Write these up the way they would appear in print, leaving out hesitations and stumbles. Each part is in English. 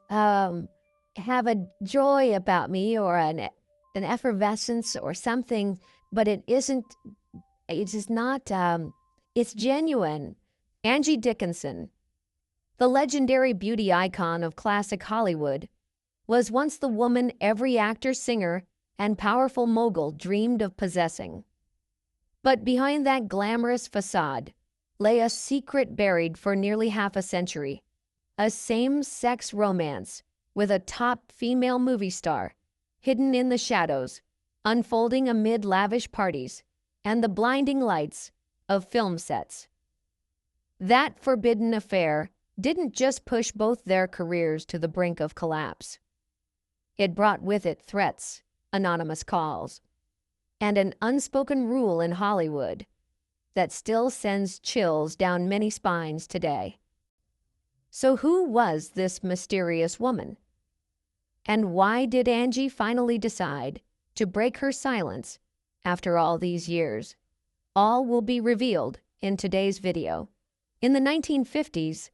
um, have a joy about me or an effervescence or something, but it isn't. It is not. It's genuine. Angie Dickinson, the legendary beauty icon of classic Hollywood, was once the woman every actor, singer, and powerful mogul dreamed of possessing. But behind that glamorous facade lay a secret buried for nearly half a century, a same-sex romance with a top female movie star, hidden in the shadows, unfolding amid lavish parties and the blinding lights of film sets. That forbidden affair didn't just push both their careers to the brink of collapse. It brought with it threats, anonymous calls, and an unspoken rule in Hollywood that still sends chills down many spines today. So who was this mysterious woman? And why did Angie finally decide to break her silence after all these years? All will be revealed in today's video. In the 1950s,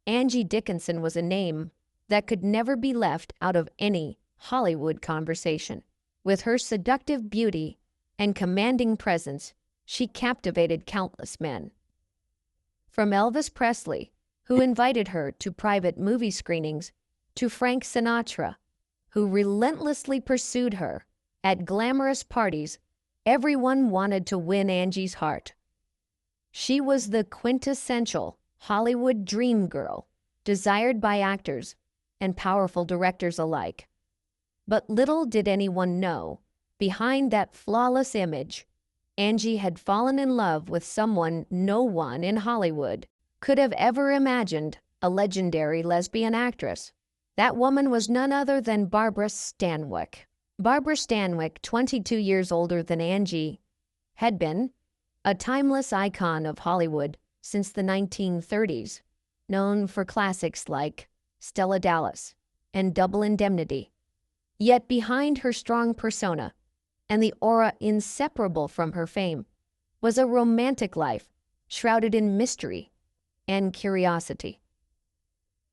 Angie Dickinson was a name that could never be left out of any Hollywood conversation. With her seductive beauty and commanding presence, she captivated countless men. From Elvis Presley, who invited her to private movie screenings, to Frank Sinatra, who relentlessly pursued her at glamorous parties, everyone wanted to win Angie's heart. She was the quintessential Hollywood dream girl, desired by actors and powerful directors alike. But little did anyone know, behind that flawless image, Angie had fallen in love with someone no one in Hollywood could have ever imagined, a legendary lesbian actress. That woman was none other than Barbara Stanwyck. Barbara Stanwyck, 22 years older than Angie, had been a timeless icon of Hollywood since the 1930s, known for classics like Stella Dallas and Double Indemnity. Yet behind her strong persona and the aura inseparable from her fame was a romantic life shrouded in mystery and curiosity.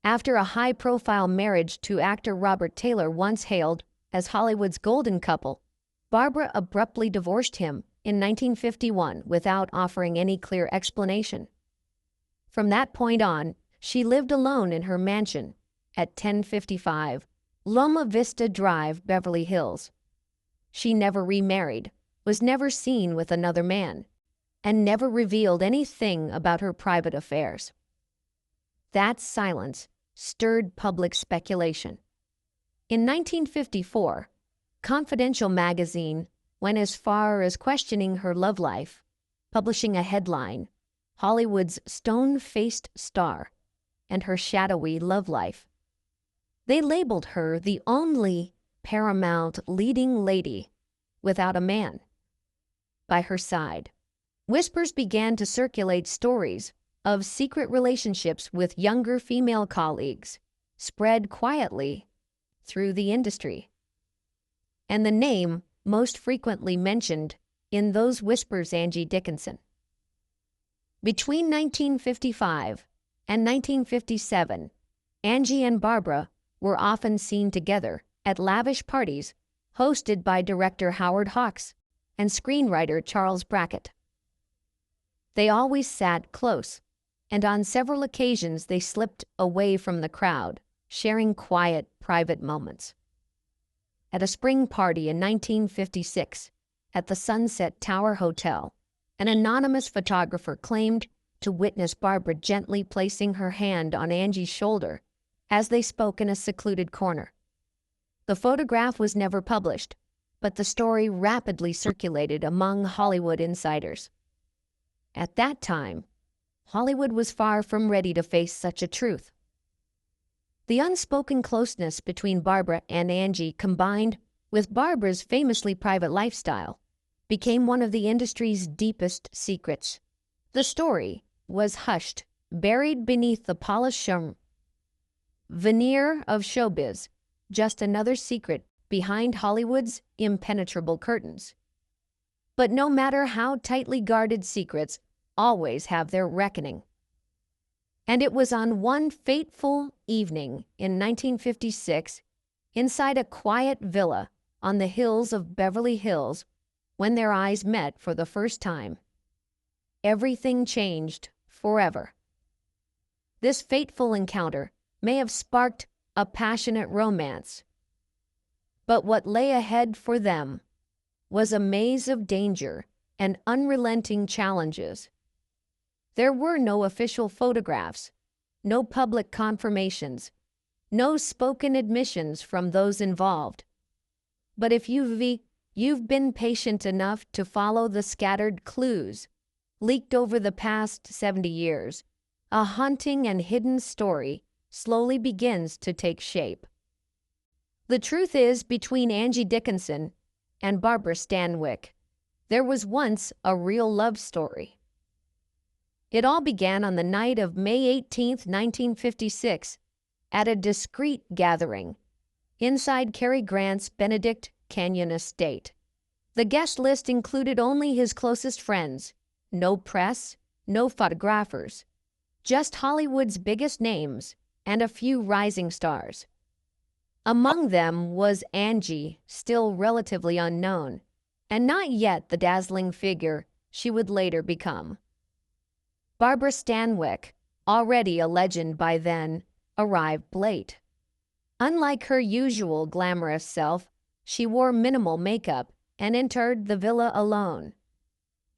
After a high-profile marriage to actor Robert Taylor, once hailed as Hollywood's golden couple, Barbara abruptly divorced him in 1951 without offering any clear explanation. From that point on, she lived alone in her mansion at 1055 Loma Vista Drive, Beverly Hills. She never remarried, was never seen with another man, and never revealed anything about her private affairs. That silence stirred public speculation. In 1954, Confidential magazine went as far as questioning her love life, publishing a headline, "Hollywood's stone-faced star and her shadowy love life." They labeled her the only paramount leading lady without a man by her side. Whispers began to circulate, stories of secret relationships with younger female colleagues spread quietly through the industry. And the name most frequently mentioned in those whispers, Angie Dickinson. Between 1955 and 1957, Angie and Barbara were often seen together at lavish parties hosted by director Howard Hawks and screenwriter Charles Brackett. They always sat close, and on several occasions they slipped away from the crowd, sharing quiet, private moments. At a spring party in 1956 at the Sunset Tower Hotel, an anonymous photographer claimed to witness Barbara gently placing her hand on Angie's shoulder as they spoke in a secluded corner. The photograph was never published, but the story rapidly circulated among Hollywood insiders. At that time, Hollywood was far from ready to face such a truth. The unspoken closeness between Barbara and Angie, combined with Barbara's famously private lifestyle, became one of the industry's deepest secrets. The story was hushed, buried beneath the polished veneer of showbiz, just another secret behind Hollywood's impenetrable curtains. But no matter how tightly guarded, secrets always have their reckoning. And it was on one fateful evening in 1956, inside a quiet villa on the hills of Beverly Hills, when their eyes met for the first time. Everything changed forever. This fateful encounter may have sparked a passionate romance, but what lay ahead for them was a maze of danger and unrelenting challenges. There were no official photographs, no public confirmations, no spoken admissions from those involved. But if you've been patient enough to follow the scattered clues leaked over the past 70 years, a haunting and hidden story slowly begins to take shape. The truth is, between Angie Dickinson and Barbara Stanwyck, there was once a real love story. It all began on the night of May 18, 1956, at a discreet gathering inside Cary Grant's Benedict Canyon estate. The guest list included only his closest friends, no press, no photographers, just Hollywood's biggest names and a few rising stars. Among them was Angie, still relatively unknown, and not yet the dazzling figure she would later become. Barbara Stanwyck, already a legend by then, arrived late. Unlike her usual glamorous self, she wore minimal makeup and entered the villa alone.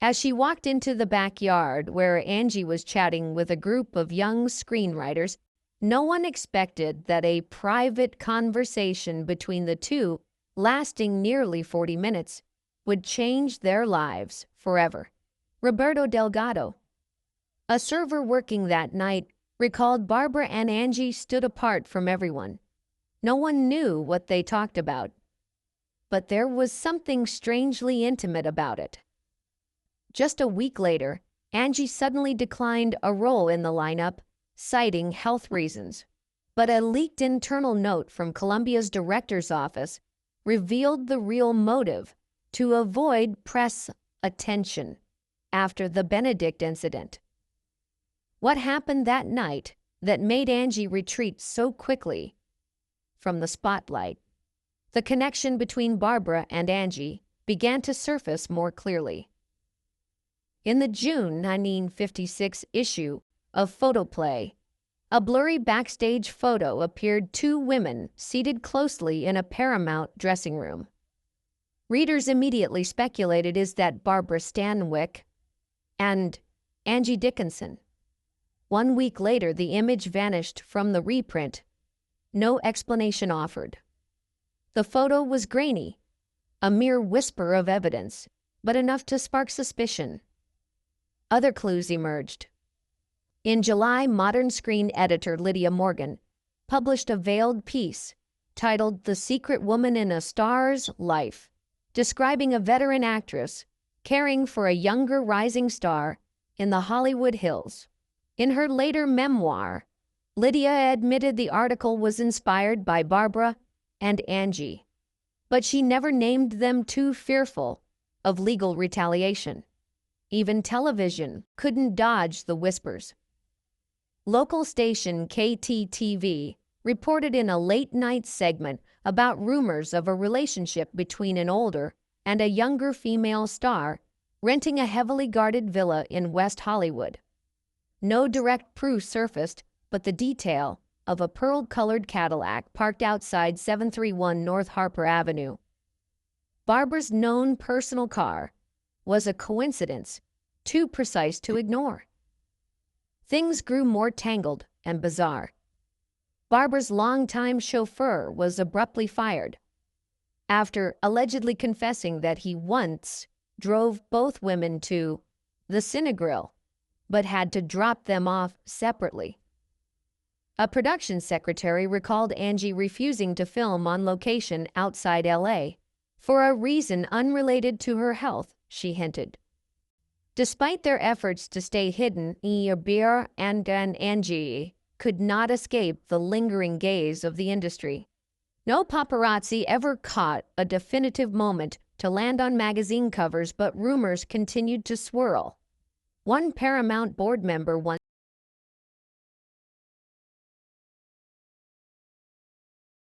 As she walked into the backyard where Angie was chatting with a group of young screenwriters, no one expected that a private conversation between the two, lasting nearly 40 minutes, would change their lives forever. Roberto Delgado, a server working that night, recalled Barbara and Angie stood apart from everyone. No one knew what they talked about, but there was something strangely intimate about it. Just a week later, Angie suddenly declined a role in the lineup, citing health reasons. But a leaked internal note from Columbia's director's office revealed the real motive: to avoid press attention after the Benedict incident. What happened that night that made Angie retreat so quickly from the spotlight? The connection between Barbara and Angie began to surface more clearly. In the June 1956 issue of Photoplay, a blurry backstage photo appeared: two women seated closely in a Paramount dressing room. Readers immediately speculated, is that Barbara Stanwyck and Angie Dickinson? 1 week later, the image vanished from the reprint, no explanation offered. The photo was grainy, a mere whisper of evidence, but enough to spark suspicion. Other clues emerged. In July, Modern Screen editor Lydia Morgan published a veiled piece titled "The Secret Woman in a Star's Life," describing a veteran actress caring for a younger rising star in the Hollywood Hills. In her later memoir, Lydia admitted the article was inspired by Barbara and Angie, but she never named them, too fearful of legal retaliation. Even television couldn't dodge the whispers. Local station KTTV reported in a late-night segment about rumors of a relationship between an older and a younger female star renting a heavily guarded villa in West Hollywood. No direct proof surfaced, but the detail of a pearl-colored Cadillac parked outside 731 North Harper Avenue, Barbara's known personal car, was a coincidence too precise to ignore. Things grew more tangled and bizarre. Barbara's longtime chauffeur was abruptly fired after allegedly confessing that he once drove both women to the Cinegrill, but had to drop them off separately. A production secretary recalled Angie refusing to film on location outside LA for a reason unrelated to her health, she hinted. Despite their efforts to stay hidden, Barbara and Angie could not escape the lingering gaze of the industry. No paparazzi ever caught a definitive moment to land on magazine covers, but rumors continued to swirl. One Paramount board member once